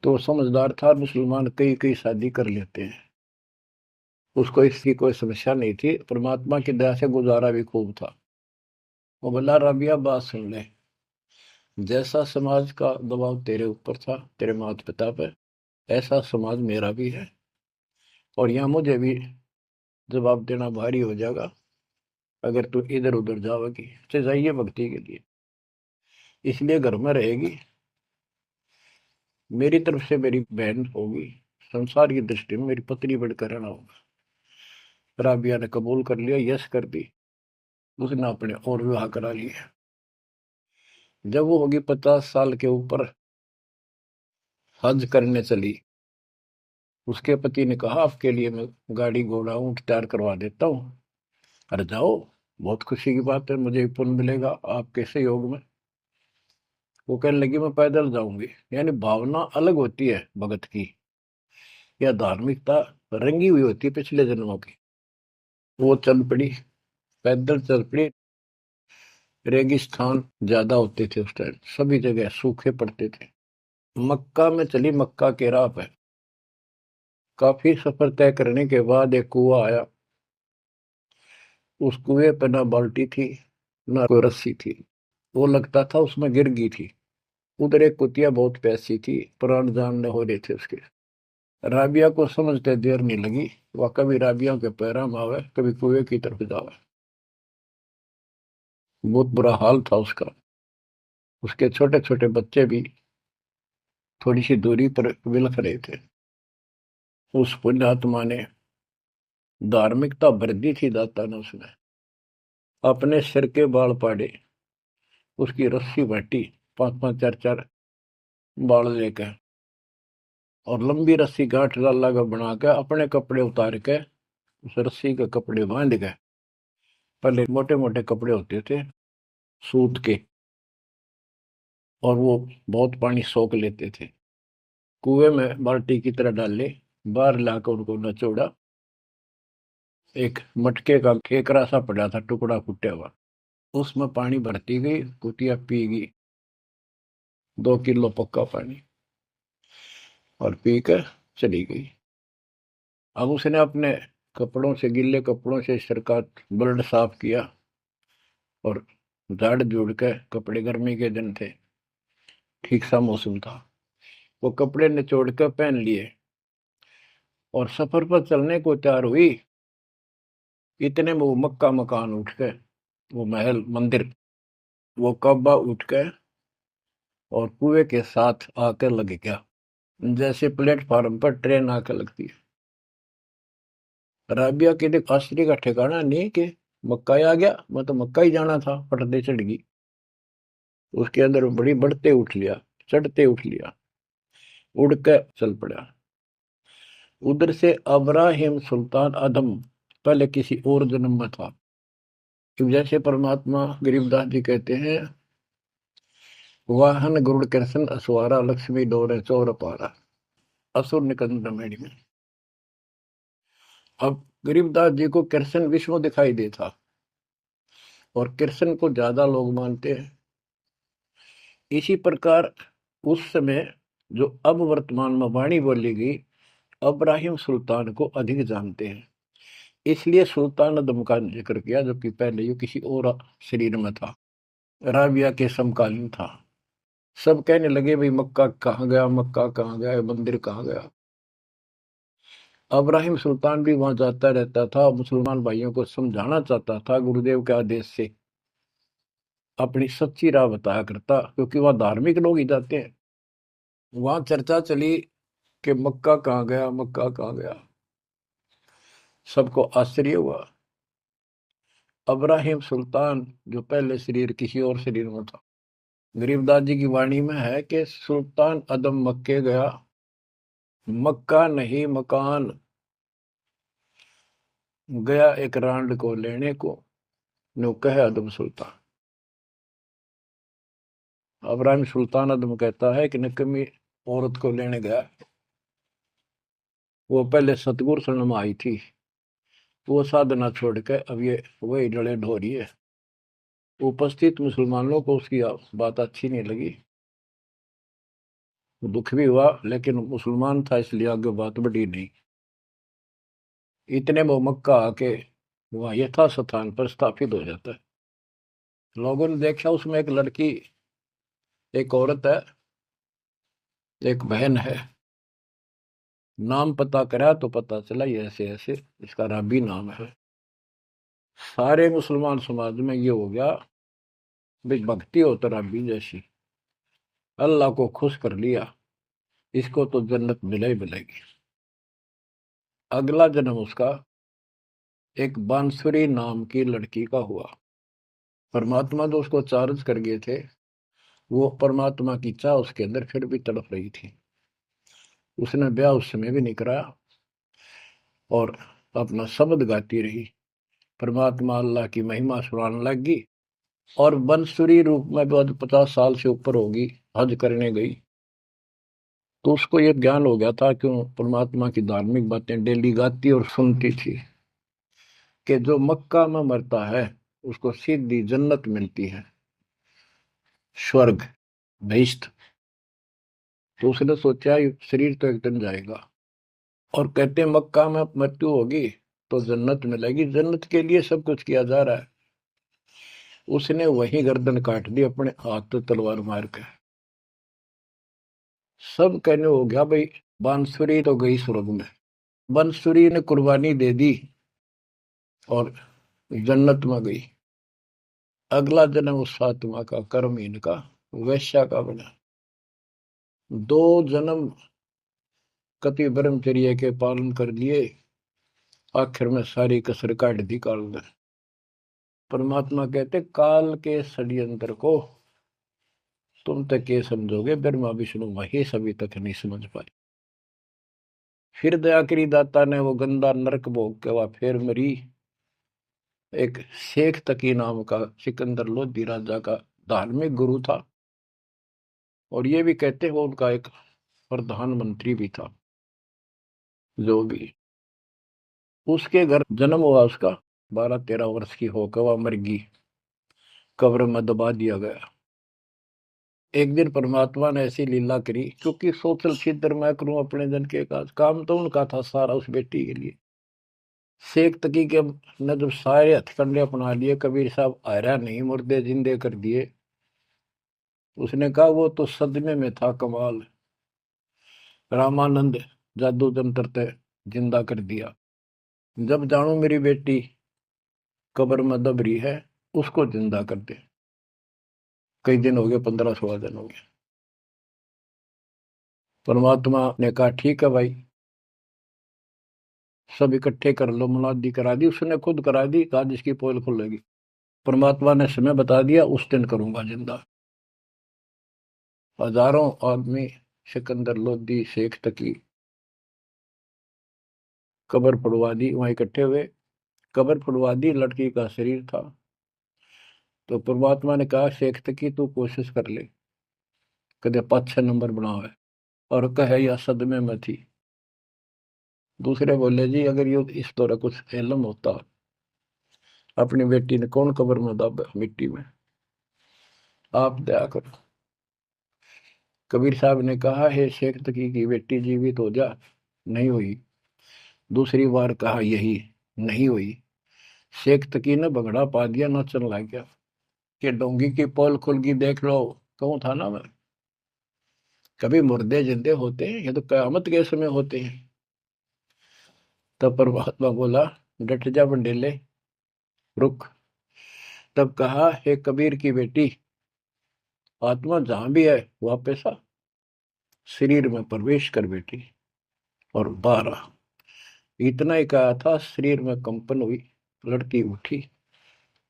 तो समझदार था, मुसलमान कई कई शादी कर लेते हैं, उसको इसकी कोई समस्या नहीं थी, परमात्मा की दया से गुजारा भी खूब था। वो बोला, रबिया बात सुन ले, जैसा समाज का दबाव तेरे ऊपर था, तेरे माता पिता पर, ऐसा समाज मेरा भी है, और यहाँ मुझे भी जवाब देना भारी हो जाएगा अगर तू इधर उधर जाओगी। तो जाइए भक्ति के लिए, इसलिए घर में रहेगी, मेरी तरफ से मेरी बहन होगी, संसार की दृष्टि में मेरी पत्नी बनकर रहना होगा। राबिया ने कबूल कर लिया, यस कर दी। उसने अपने और विवाह करा लिया। जब वो होगी 50 साल के ऊपर, हज करने चली। उसके पति ने कहा, आपके लिए मैं गाड़ी घोड़ा ऊंट तैयार करवा देता हूँ, अरे जाओ, बहुत खुशी की बात है, मुझे भी पुण्य मिलेगा आपके सहयोग में। वो कहने लगी, मैं पैदल जाऊंगी। यानी भावना अलग होती है भगत की, या धार्मिकता रंगी हुई होती है पिछले जन्मों की। वो चल पड़ी, पैदल चल पड़ी। रेगिस्तान ज्यादा होते थे उस टाइम, सभी जगह सूखे पड़ते थे। मक्का में चली, मक्का के राह पे काफी सफर तय करने के बाद एक कुआं आया। उस कुएं पे ना बाल्टी थी, ना कोई रस्सी थी। वो लगता था उसमें गिर गई थी। उधर एक कुतिया बहुत प्यासी थी, प्राण जानने हो रहे थे उसके। राबिया को समझते देर नहीं लगी, वह कभी राबिया के पैरा में आवे, कभी कुएं की तरफ जावे। बहुत बुरा हाल था उसका। उसके छोटे छोटे बच्चे भी थोड़ी सी दूरी पर विलख रहे थे। उस पुण्यात्मा ने, धार्मिकता भर दी थी दाता ने उसमें, अपने सिर के बाल पाड़े, उसकी रस्सी बांटी, 5-5 4-4 बाल लेकर, और लंबी रस्सी गांठ लगा बना के अपने कपड़े उतार के उस रस्सी के कपड़े बांध के, पहले मोटे मोटे कपड़े होते थे सूत के, और वो बहुत पानी सोख लेते थे। कुएं में बाल्टी की तरह डाले, बाहर लाकर उनको नचोड़ा। एक मटके का केकरा सा पड़ा था, टुकड़ा फूटा हुआ, उसमें पानी भरती गई, कुतिया पी गई 2 किलो पक्का पानी, और पी कर चली गई। अब उसने अपने कपड़ों से, गिले कपड़ों से सिर का ब्लड साफ किया, और झाड़ झूड़ के कपड़े, गर्मी के दिन थे, ठीक सा मौसम था, वो कपड़े निचोड़ कर पहन लिए और सफर पर चलने को तैयार हुई। इतने में वो मक्का मकान उठ गए, वो महल मंदिर, वो कब्बा उठ गए और कुएं के साथ आकर लग गया, जैसे प्लेटफार्म पर ट्रेन आकर लगती है। राबिया के लिए आश्चर्य का ठिकाना नहीं कि मक्का ही आ गया, मैं तो मक्का ही जाना था, पटदे चढ़ गई। उसके अंदर बड़ी बढ़ते उठ लिया, चढ़ते उठ लिया, उड़ के चल पड़ा। उधर से अब्राहिम सुल्तान अदम पहले किसी और जन्म में था। जैसे परमात्मा गरीबदास जी कहते हैं, वाहन गुरुड़ कृष्ण असवारा, लक्ष्मी डोरे चोर पारा, असुर निकंद मेड़ी में। अब गरीबदास जी को कृष्ण विष्णु दिखाई देता, और कृष्ण को ज्यादा लोग मानते हैं। इसी प्रकार उस समय जो अब वर्तमान में वाणी बोली गई, अब्राहिम सुल्तान को अधिक जानते हैं, इसलिए सुल्तान अदम का जिक्र किया, जबकि पहले ये किसी और शरीर में था, राबिया के समकालीन था। सब कहने लगे, भाई मक्का कहाँ गया, मक्का कहाँ गया, मंदिर कहाँ गया। अब्राहिम सुल्तान भी वहां जाता रहता था, मुसलमान भाइयों को समझाना चाहता था, गुरुदेव के आदेश से अपनी सच्ची राह बताया करता, क्योंकि वहां धार्मिक लोग ही जाते हैं। वहां चर्चा चली कि मक्का कहाँ गया, मक्का कहाँ गया। सबको आश्चर्य हुआ। अब्राहिम सुल्तान जो पहले शरीर किसी और शरीर में था, गरीबदास जी की वाणी में है कि सुल्तान अदम मक्के गया, मक्का नहीं मकान, गया एक रांड को लेने को, नो कहे अदम सुल्तान। अब्राहिम सुल्तान अदम कहता है कि निकम्मी औरत को लेने गया, वो पहले सतगुरु शरण में आई थी, वो साधना छोड़ के अब ये वही डले ढो रही है। उपस्थित मुसलमानों को उसकी बात अच्छी नहीं लगी, दुख भी हुआ, लेकिन मुसलमान था इसलिए आगे बात बढ़ी नहीं। इतने वो मक्का आके वहां यथा स्थान पर स्थापित हो जाता है। लोगों ने देखा उसमें एक लड़की एक औरत है, एक बहन है। नाम पता करा तो पता चला ये ऐसे ऐसे इसका राबी नाम है। सारे मुसलमान समाज में ये हो गया भाई, भक्ति हो तो राबी जैसी, अल्लाह को खुश कर लिया, इसको तो जन्नत मिले ही मिलेगी। अगला जन्म उसका एक बांसुरी नाम की लड़की का हुआ। परमात्मा जो उसको चार्ज कर गए थे, वो परमात्मा की चाह उसके अंदर फिर भी तड़प रही थी। उसने ब्याह उस समय भी नहीं कराया और अपना शब्द गाती रही, परमात्मा अल्लाह की महिमा सुनाने लगी। और बंसुरी रूप में बाद 50 साल से ऊपर होगी, हज करने गई। तो उसको ये ज्ञान हो गया था, क्यों परमात्मा की धार्मिक बातें डेली गाती और सुनती थी, कि जो मक्का में मरता है उसको सीधी जन्नत मिलती है, स्वर्ग, बहिश्त। तो उसने सोचा ये शरीर तो एक दिन जाएगा, और कहते मक्का में मृत्यु होगी तो जन्नत मिलेगी, जन्नत के लिए सब कुछ किया जा रहा है। उसने वही गर्दन काट दी अपने हाथ तो तलवार मार के। सब कहने हो गया भाई, बांसुरी तो गई स्वर्ग में। बांसुरी ने कुर्बानी दे दी और जन्नत में गई। अगला जन्म उस फातिमा का कर्महीन का वैश्या का बना। 2 जन्म कति ब्रह्मचर्य के पालन कर लिए, आखिर में सारी कसर काट दी काल ने। परमात्मा कहते काल के षड्यंत्र को तुम तक ये समझोगे, ब्रह्मा विष्णु महेश अभी तक नहीं समझ पाए। फिर दया करी दाता ने, वो गंदा नरक भोग के वह फिर मरी। एक शेख तकी नाम का सिकंदर लोधी राजा का धार्मिक गुरु था, और ये भी कहते हैं वो उनका एक प्रधानमंत्री भी था। जो भी उसके घर जन्म हुआ, उसका 12-13 वर्ष की होकर वह मर गई, कब्र में दबा दिया गया। एक दिन परमात्मा ने ऐसी लीला करी, क्योंकि सोचल छिद्र मैं करूं अपने जन के काज, काम तो उनका था सारा उस बेटी के लिए। शेख तकी के ने जब सारे हथकंडे अपना लिए, कबीर साहब आयरा नहीं, मुर्दे जिंदे कर दिए। उसने कहा वो तो सदमे में था, कमाल, रामानंद जादू जंतर ते जिंदा कर दिया। जब जानू मेरी बेटी कब्र में दब रही है, उसको जिंदा कर दे। कई दिन हो गए, 15-16 दिन हो गए। परमात्मा ने कहा ठीक है भाई, सब इकट्ठे कर लो। मुनादी करा दी, उसने खुद करा दी, कहा जिसकी पोल खुलेगी। परमात्मा ने समय बता दिया, उस दिन करूंगा जिंदा। हजारों आदमी सिकंदर लोधी शेख तकी कब्र फुड़वा दी, वहां इकट्ठे हुए। कब्र फुड़वा दी, लड़की का शरीर था। तो परमात्मा ने कहा शेख तकी तू कोशिश कर ले, कदे 5-6 नंबर बनावे। और कहे या सदमे में थी। दूसरे बोले जी अगर ये इस तरह कुछ इल्म होता, अपनी बेटी ने कौन कब्र में दब मिट्टी में, आप दया करो। कबीर साहब ने कहा हे शेख तकी की बेटी जीवित हो जा, नहीं हुई। दूसरी बार कहा यही, नहीं हुई। शेख तकी ने बगड़ा पा दिया, नाचन लग गया कि डोंगी की पोल खुल गई, देख लो। कहूं था ना मैं, कभी मुर्दे जिंदे होते हैं, ये तो कयामत के समय होते हैं। तब परमात्मा बोला डट जा बंडेले, रुक। तब कहा हे कबीर की बेटी, आत्मा जहां भी है वापस आ, शरीर में प्रवेश कर बेटी, और बाहर आ। इतना ही कहा था, शरीर में कंपन हुई, लड़की उठी,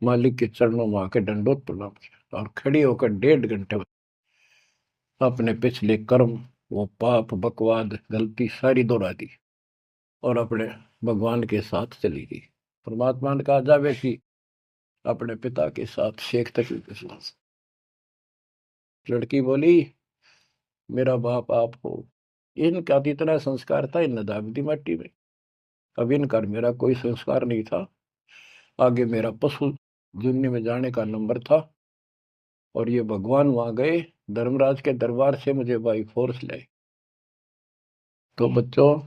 मालिक के चरणों में आके दंडोत प्रणाम किया, और खड़ी होकर 1.5 घंटे अपने पिछले कर्म, वो पाप बकवाद गलती सारी दोहरा दी, और अपने भगवान के साथ चली गई। परमात्मा ने कहा जा बेटी, अपने पिता के साथ, शेख तकी के साथ। लड़की बोली मेरा बाप आप हो। इनका तो इतना संस्कार था, इन दाब दी माटी में। अब इनका मेरा कोई संस्कार नहीं था, आगे मेरा पशु जुन्नी में जाने का नंबर था। और ये भगवान वहां गए, धर्मराज के दरबार से मुझे बाई फोर्स लाए। तो बच्चों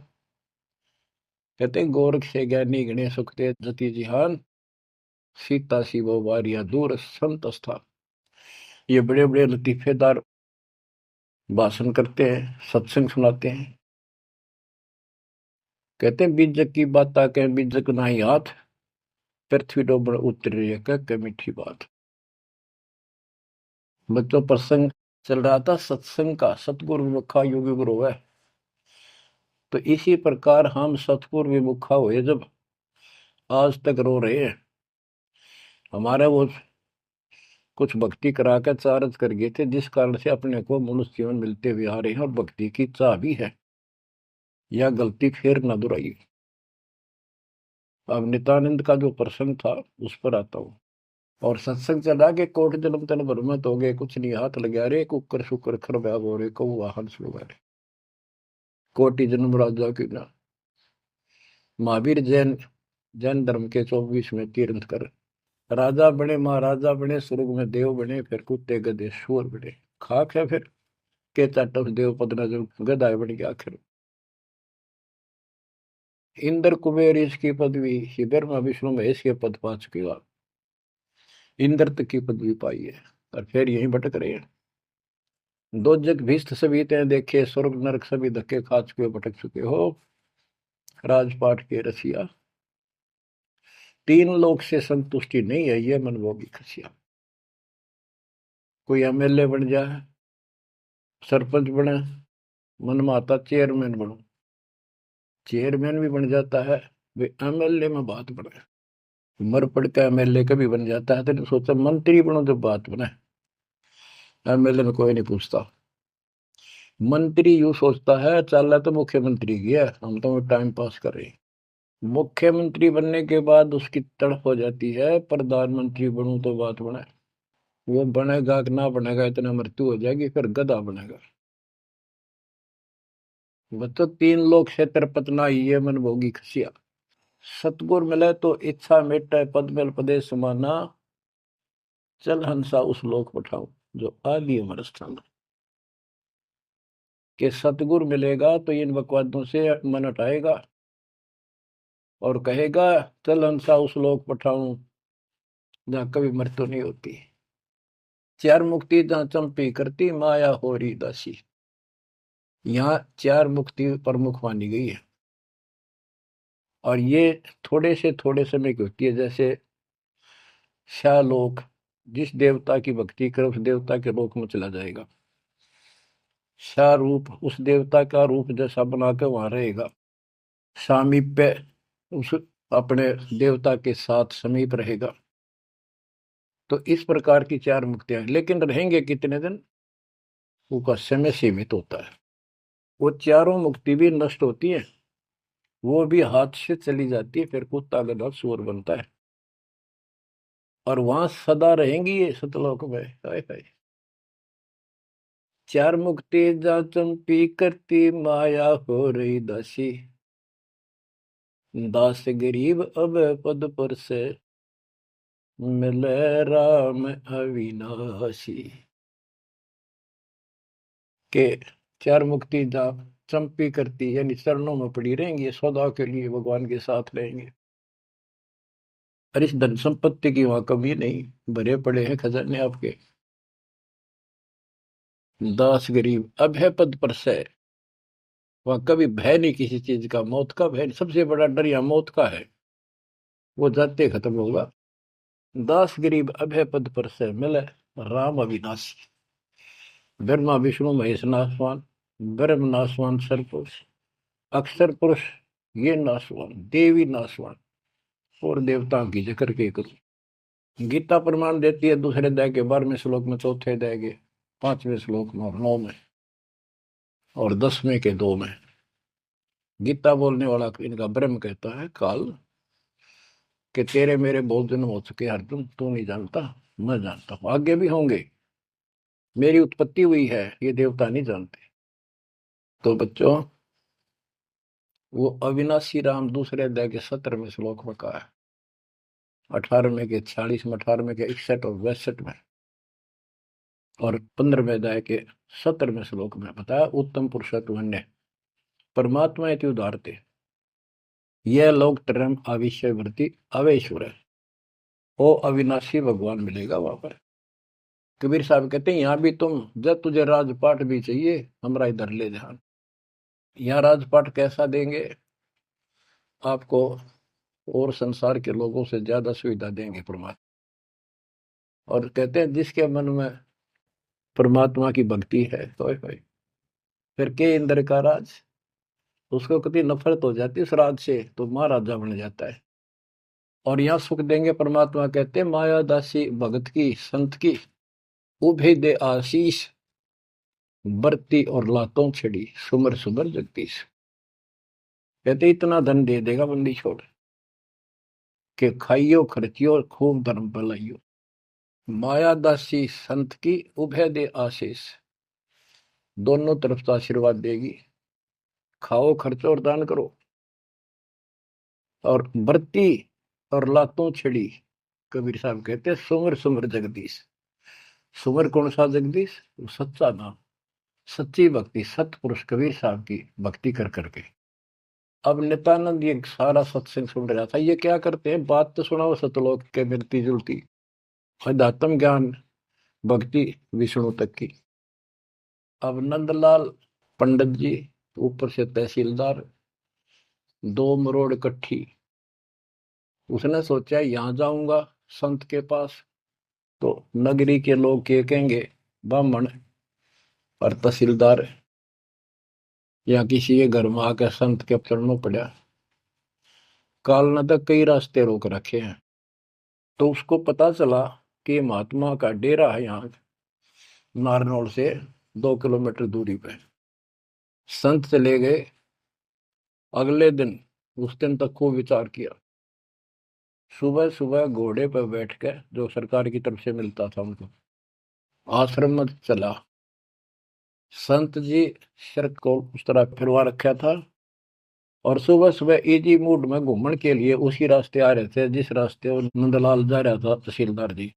कहते हैं गोरख से ज्ञानी गणे सुखते जति जिहान, सीता सी वो वारिया दूर संत स्थान। ये बड़े बड़े लतीफेदार भाषण करते हैं, सत्संग सुनाते हैं। कहते हैं बीजक की बात आके बीजक नाही हाथ, पृथ्वी डोबड़ उतर रही है कह मीठी बात। बच्चों प्रसंग चल रहा था सत्संग का, सतगुरु विमुखा योगी गुरु है। तो इसी प्रकार हम सतगुरु विमुखा हुए जब आज तक रो रहे हैं। हमारे वो कुछ भक्ति करा कर चार्ज कर गए थे, जिस कारण से अपने को मनुष्य जीवन मिलते हुए आ रहे हैं और भक्ति की चाह भी है। यह गलती फिर न दोहराई। अब नित्यानंद का जो प्रसंग था उस पर आता हूँ। और सत्संग चला के कोट जन्म तन भ्रमत हो गए, कुछ नहीं हाथ लगा रे, कुकर शुकर खरब्याब हो रहे, कौ वाहन सुगा रे, कोटि जन्म राजा की ना। महावीर जैन जैन धर्म के 24वें तीर्थंकर राजा बने, महाराजा बने, स्वर्ग में देव बने, फिर कुत्ते गधे शोर बने। खाक है फिर के चाटव देव पद न जो गदाय बन गया आखिर। इंद्र कुबेर इसकी पदवी, श्री ब्रह्मा विष्णु महेश के पद पा चुके हो आप। इंद्र तक की पदवी पाई है और फिर यहीं भटक रहे हैं। दो जग भीष्ट सभी तय देखे, स्वर्ग नरक सभी धक्के खा चुके हो, भटक चुके हो। राजपाट के रसिया, तीन लोक से संतुष्टि नहीं है, ये मनभोगी खसिया। कोई एमएलए बन जाए, सरपंच बने, मन में आता चेयरमैन बनो। चेयरमैन भी बन जाता है, वे एमएलए में बात बने। मर पड़ का एमएलए कभी बन जाता है तो सोचा मंत्री बनो जब बात बने। एमएलए में कोई नहीं पूछता। मंत्री यूं सोचता है चल तो मुख्यमंत्री गया, हम तो टाइम पास कर रहे हैं। मुख्यमंत्री बनने के बाद उसकी तड़प हो जाती है प्रधानमंत्री बनूं तो बात बने। वो बनेगा कि ना बनेगा, इतना मृत्यु हो जाएगी, फिर गधा बनेगा। बच्चों तीन लोग से तरपतना ये मन भोगी खसिया। सतगुर मिले तो इच्छा मिटे, पद मिल पदे समाना, चल हंसा उस लोक पठाऊं जो आदि अमर स्थान। के सतगुर मिलेगा तो इन बकवादों से मन हटाएगा और कहेगा चल हंसा उस लोक पठाऊं जहां कभी मृत्यु नहीं होती। चार मुक्ति जहां चंपी करती, माया हो रही दासी। यहाँ चार मुक्ति प्रमुख मानी गई है और ये थोड़े समय की होती है। जैसे शालोक, जिस देवता की भक्ति करे उस देवता के लोक में चला जाएगा। शारूप, उस देवता का रूप जैसा बना के वहां रहेगा। सामीप्य, उस अपने देवता के साथ समीप रहेगा। तो इस प्रकार की चार मुक्तियां, लेकिन रहेंगे कितने दिन, उसका समय सीमित होता है। वो चारों मुक्ति भी नष्ट होती है, वो भी हाथ से चली जाती है, फिर कुत्ता गधा सुअर बनता है और वहां सदा रहेंगी ये सतलोक में। हाय हाय। चार मुक्ति जा चंपी करती, माया हो रही दासी, दास गरीब अब पद पर से, मिले राम अविनाशी। के चार मुक्ति जा चंपी करती, यानी चरणों में पड़ी रहेंगी, सदा के लिए भगवान के साथ रहेंगे। और इस धन संपत्ति की वहां कमी नहीं, भरे पड़े हैं खजाने आपके। दास गरीब अब है पद पर से, वहां कभी भय नहीं किसी चीज का, मौत का भय नहीं। सबसे बड़ा डर यहाँ मौत का है, वो जाते खत्म होगा। दास गरीब अभय पद पर से, मिले राम अविनाशी। ब्रह्मा विष्णु महेश नासवान, ब्रह्म नासवान सरपुरुष, अक्षर पुरुष ये नासवान, देवी नासवान और देवताओं की जिक्र के करूं। गीता प्रमाण देती है दूसरे अध्याय के 12वें श्लोक में, चौथे अध्याय के 5वें श्लोक में और 9 में और 10वें के 2 में। गीता बोलने वाला इनका ब्रह्म कहता है काल कि तेरे मेरे बहुत जन्म हो चुके अर्जुन, तू नहीं जानता, मैं जानता हूं, आगे भी होंगे। मेरी उत्पत्ति हुई है, ये देवता नहीं जानते। तो बच्चों वो अविनाशी राम दूसरे अध्याय के 17वें श्लोक में कहा है, 18वें के 46 में, 18वें के 61 और 62 में और 15वें अध्याय के 17वें श्लोक में बताया। उत्तम पुरुषत्व अन्य परमात्मा इति उदारते, यह लोग तरम आविश्य वृत्ति अवेश्वर है। वो अविनाशी भगवान मिलेगा वहां पर। कबीर साहब कहते हैं यहाँ भी तुम, जब तुझे राजपाट भी चाहिए हमारा इधर ले जा। यहाँ राजपाट कैसा देंगे आपको, और संसार के लोगों से ज्यादा सुविधा देंगे परमात्मा। और कहते हैं जिसके मन में परमात्मा की भक्ति है तो फिर के इंद्र का राज, उसको कभी नफरत हो जाती है उस राज से तो महाराजा बन जाता है। और यहाँ सुख देंगे परमात्मा, कहते हैं माया दासी भगत की संत की, उभे दे आशीष, बरती और लातों छड़ी, सुमर सुमर जगदीश। कहते इतना धन दे देगा बंदी छोड़ के, खाइयो खर्चियो खूब धर्म भलाइयो। माया दासी संत की उभय दे आशीष, दोनों तरफ से आशीर्वाद देगी। खाओ खर्चो और दान करो। और बरती और लातों छड़ी, कबीर साहब कहते हैं सुमर सुमर जगदीश। सुमर कौन सा जगदीश, सच्चा नाम, सच्ची भक्ति, सतपुरुष कबीर साहब की भक्ति कर करके। अब नित्यानंद ये सारा सत्संग सुन रहा था, ये क्या करते हैं, बात तो सुनाओ सतलोक के मिलती जुलती, अध्यात्म ज्ञान भक्ति विष्णु तक की। अब नंदलाल पंडित जी ऊपर से तहसीलदार, 2 मरोड़ इकट्ठी। उसने सोचा यहां जाऊंगा संत के पास तो नगरी के लोग क्या कहेंगे, ब्राह्मण और तहसीलदार या किसी के घर में आकर संत के चरणों पड़ा। काल ने तक कई रास्ते रोक रखे हैं। तो उसको पता चला कि महात्मा का डेरा है यहाँ नारनौल से 2 किलोमीटर दूरी पे। संत चले गए। अगले दिन, उस दिन तक खूब विचार किया। सुबह सुबह घोड़े पर बैठ कर, जो सरकार की तरफ से मिलता था उनको, आश्रम में चला। संत जी शर्त को उस तरह फिरवा रखा था और सुबह सुबह इजी मूड में घूमने के लिए उसी रास्ते आ रहे थे जिस रास्ते वो नंदलाल जा रहा था तहसीलदार जी।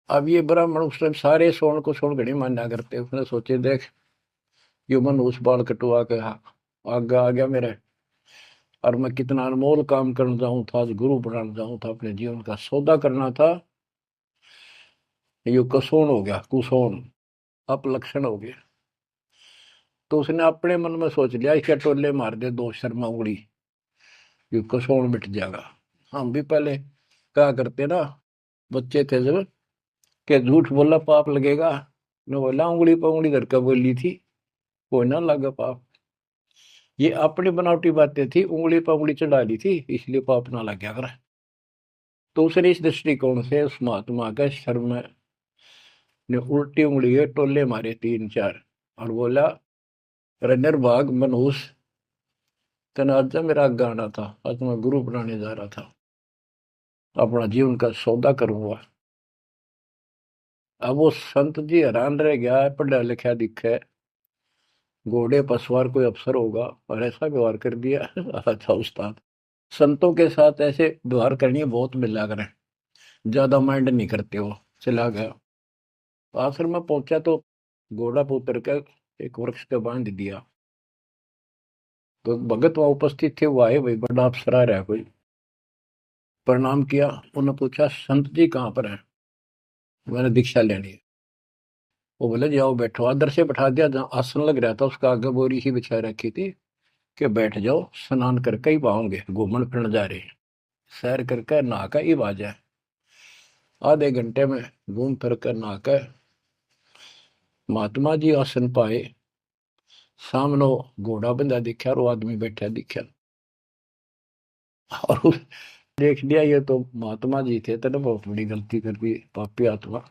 अब ये ब्राह्मण उस टाइम सारे सोन को सोन घड़ी मान्या करते। उसने सोचे देख यो मन उस बाल कटवा के आगे आ गया मेरे, और मैं कितना अनमोल काम करना चाहूँ था, आज गुरु बनाना चाहूँ था, अपने जीवन का सौदा करना था, यो कसोन हो गया, कुसोन अपलक्षण हो गया। तो उसने अपने मन में सोच लिया इसके टोले मार दे 2 शर्मा उंगली, यो कसोन मिट जाएगा। हम भी पहले क्या करते ना, बच्चे थे जब, के झूठ बोला पाप लगेगा, न बोला उंगली पर उंगली धर कर बोली थी, कोई ना लगा पाप। ये अपनी बनावटी बातें थी, उंगली पर उंगली चढ़ा ली थी इसलिए पाप ना लग गया कर। तो उसने इस दृष्टिकोण से उस महात्मा का शर्म ने उल्टी उंगली के टोले मारे 3-4 और बोला, रनर भाग मनहूस, तना आज मेरा गाना था, आज मैं गुरु बनाने जा रहा था, अपना जीवन का सौदा करूंगा। अब वो संत जी हैरान रह गया, पढ़ा लिखा दिखे, घोड़े पर सवार कोई अफसर होगा और ऐसा व्यवहार कर दिया। अच्छा उस्ताद, संतों के साथ ऐसे व्यवहार करनी बहुत मिला करें, ज्यादा माइंड नहीं करते हो। चला गया। आश्रम में पहुंचा तो घोड़ा पर उतर कर एक वृक्ष के बांध दिया। तो भगत वहां उपस्थित थे, वो आए, भाई बड़ा अफसर आ रहा है कोई। प्रणाम किया। उन्होंने पूछा संत जी कहाँ पर है, मैंने दीक्षा लेनी है। वो बोले जाओ बैठो, आदर से बैठा दिया। जहाँ आसन लग रहा था उसका आगे बोरी ही बिछा रखी थी कि बैठ जाओ, स्नान करके ही पाओगे, घूमन फिरन जा रहे हैं, सैर करके नहा कर ही आ जाए। आधे घंटे में घूम फिर कर नहा कर महात्मा जी आसन पाए। सामने घोड़ा बंधा दिखा और वो आदमी बैठा दिखा और देख लिया ये तो महात्मा जी थे, तेने बहुत बड़ी गलती कर दी पापी आत्मा,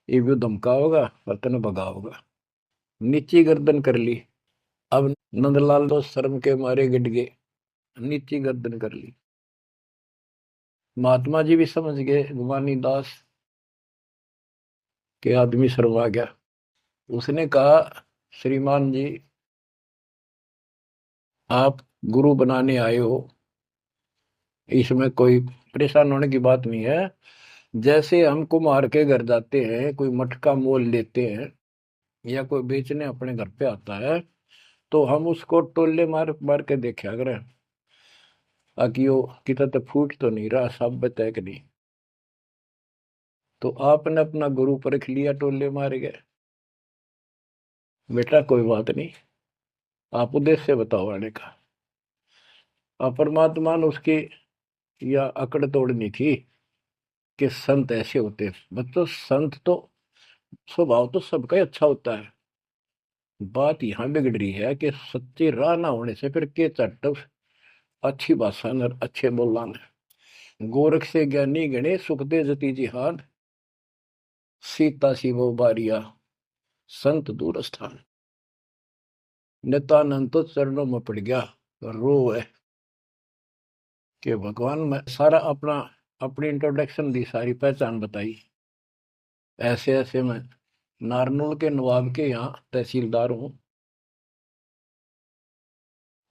ये भी धमका होगा और तेने भगा होगा। नीची गर्दन कर ली। अब नंदलाल तो शर्म के मारे गिर गए, नीची गर्दन कर ली। महात्मा जी भी समझ गए गुमानी दास के आदमी शर्मा गया। उसने कहा श्रीमान जी आप गुरु बनाने आए हो, इसमें कोई परेशान होने की बात नहीं है। जैसे हम कुम्हार के घर जाते हैं, कोई मटका मोल लेते हैं या कोई बेचने अपने घर पे आता है तो हम उसको टोले मार मार के देखा करें ताकि वो कितना तो फूट तो नहीं रहा, सब बताए कि नहीं। तो आपने अपना गुरु परख लिया, टोले मार गए। बेटा कोई बात नहीं, आप उद्देश्य बताओ आने का। और परमात्मा ने उसकी या अकड़ तोड़नी थी कि संत ऐसे होते हैं। बच्चों, संत तो स्वभाव तो सबका ही अच्छा होता है। बात यहाँ बिगड़ रही है कि सच्ची राह ना होने से फिर के चट अच्छी भाषा न अच्छे बोलना न। गोरख से ज्ञानी गणे सुख दे जति जिहान, सीता शिवो बारिया संत दूर स्थान। नित्यानंद तो चरणों में पड़ गया, रो है कि भगवान मैं सारा अपनी इंट्रोडक्शन दी, सारी पहचान बताई। ऐसे ऐसे मैं नारनौल के नवाब के यहाँ तहसीलदार हूं,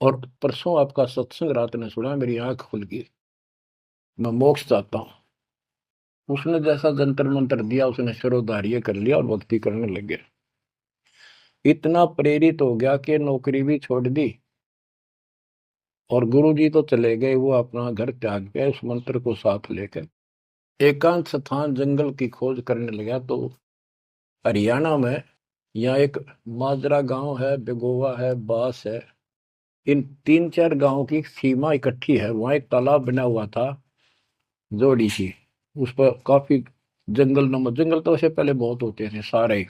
और परसों आपका सत्संग रात ने सुना, मेरी आंख खुल गई, मैं मोक्ष चाहता हूं। उसने जैसा जंतर मंत्र दिया, उसने शिरोधार्य कर लिया और भक्ति करने लग गया। इतना प्रेरित हो गया कि नौकरी भी छोड़ दी, और गुरुजी तो चले गए, वो अपना घर त्याग गए उस मंत्र को साथ लेकर। एकांत स्थान जंगल की खोज करने लगा। तो हरियाणा में यहाँ एक माजरा गांव है, बेगोवा है, बास है, इन 3-4 गांवों की सीमा इकट्ठी है। वहां एक तालाब बना हुआ था, जोड़ी सी। उस पर काफी जंगल नमक, जंगल तो उससे पहले बहुत होते थे सारे ही।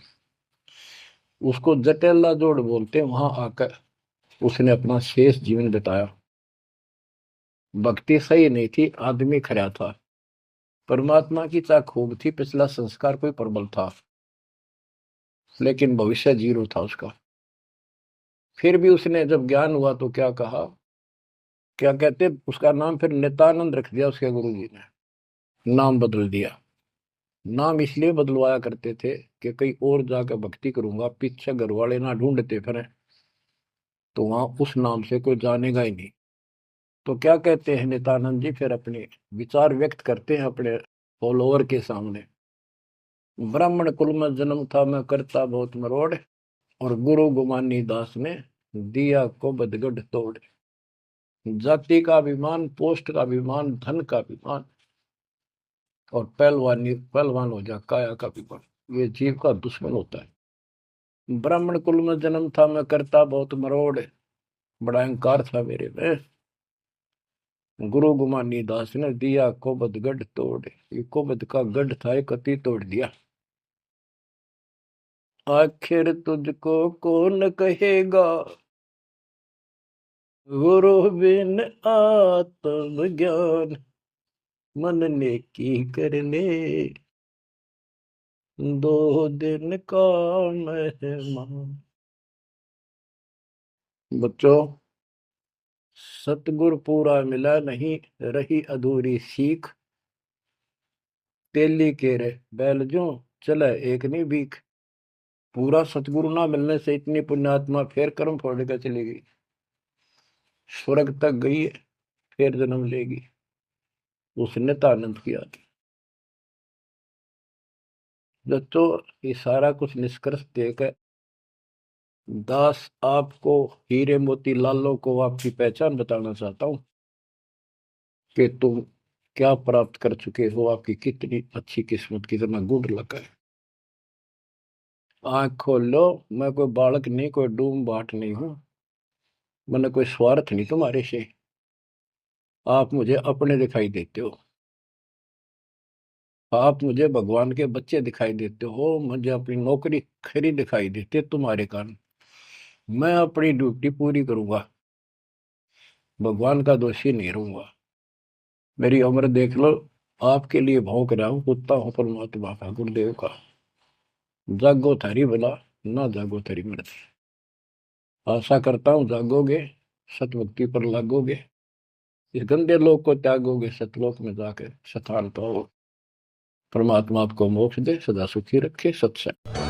उसको जटेला जोड़ बोलते हैं। वहां आकर उसने अपना शेष जीवन बिताया। भक्ति सही नहीं थी, आदमी खरा था, परमात्मा की चाह खूब थी, पिछला संस्कार कोई प्रबल था, लेकिन भविष्य जीरो था उसका। फिर भी उसने जब ज्ञान हुआ तो क्या कहा, क्या कहते, उसका नाम फिर नित्यानंद रख दिया उसके गुरु जी ने। नाम बदल दिया। नाम इसलिए बदलवाया करते थे कि कहीं और जाकर भक्ति करूंगा, पीछे घर वाले ना ढूंढते फिर, तो वहां उस नाम से कोई जानेगा ही नहीं। तो क्या कहते हैं नित्यानंद जी, फिर अपने विचार व्यक्त करते हैं अपने फॉलोअर के सामने। ब्राह्मण कुल में जन्म था, मैं करता बहुत मरोड़, और गुरु गुमानी दास ने दिया को बदगढ़ तोड़। जाति का अभिमान, पोस्ट का अभिमान, धन का अभिमान, और पहलवान हो जा काया का अभिमान, ये जीव का दुश्मन होता है। ब्राह्मण कुल में जन्म था, मैं करता बहुत मरोड़, बड़ा अहंकार था मेरे में। गुरु गुमानी दास ने दिया कोबद गढ़ तोड़। ये कोबद का गढ़ था, एक अति तोड़ दिया। आखिर तुझको कौन कहेगा, गुरु बिन आत्म ज्ञान, मन ने की करने 2 दिन का मेहमान। बच्चों, सतगुरु पूरा मिला नहीं, रही अधूरी सीख, तेली के रे बैल जो चले एक नहीं भीख। पूरा सतगुरु ना मिलने से इतनी पुण्यात्मा फिर कर्म फोड़ कर चली गई, स्वर्ग तक गई, फिर जन्म लेगी। उसने तो आनंद किया। बच्चों, ये सारा कुछ निष्कर्ष देकर दास आपको, हीरे मोती लालों को आपकी पहचान बताना चाहता हूं कि तुम क्या प्राप्त कर चुके हो, आपकी कितनी अच्छी किस्मत, कितना गुड लगा है। आंख खोल लो, मैं कोई बालक नहीं, कोई डूम बाट नहीं हूं, मैंने कोई स्वार्थ नहीं तुम्हारे से। आप मुझे अपने दिखाई देते हो, आप मुझे भगवान के बच्चे दिखाई देते हो, मुझे अपनी नौकरी खरी दिखाई देती है तुम्हारे कारण। मैं अपनी ड्यूटी पूरी करूंगा, भगवान का दोषी नहीं रहूंगा। मेरी उम्र देख लो, आपके लिए भौंक रहा हूं, कुत्ता हूं परमात्मा का, गुरुदेव का। जागो थारी भला, ना जागो थारी मर्जी। आशा करता हूं जागोगे, सतभक्ति पर लागोगे, इस गंदे लोक को त्यागोगे, सतलोक में जाकर स्थान पाओ। परमात्मा आपको मोक्ष दे, सदा सुखी रखे। सत्संग।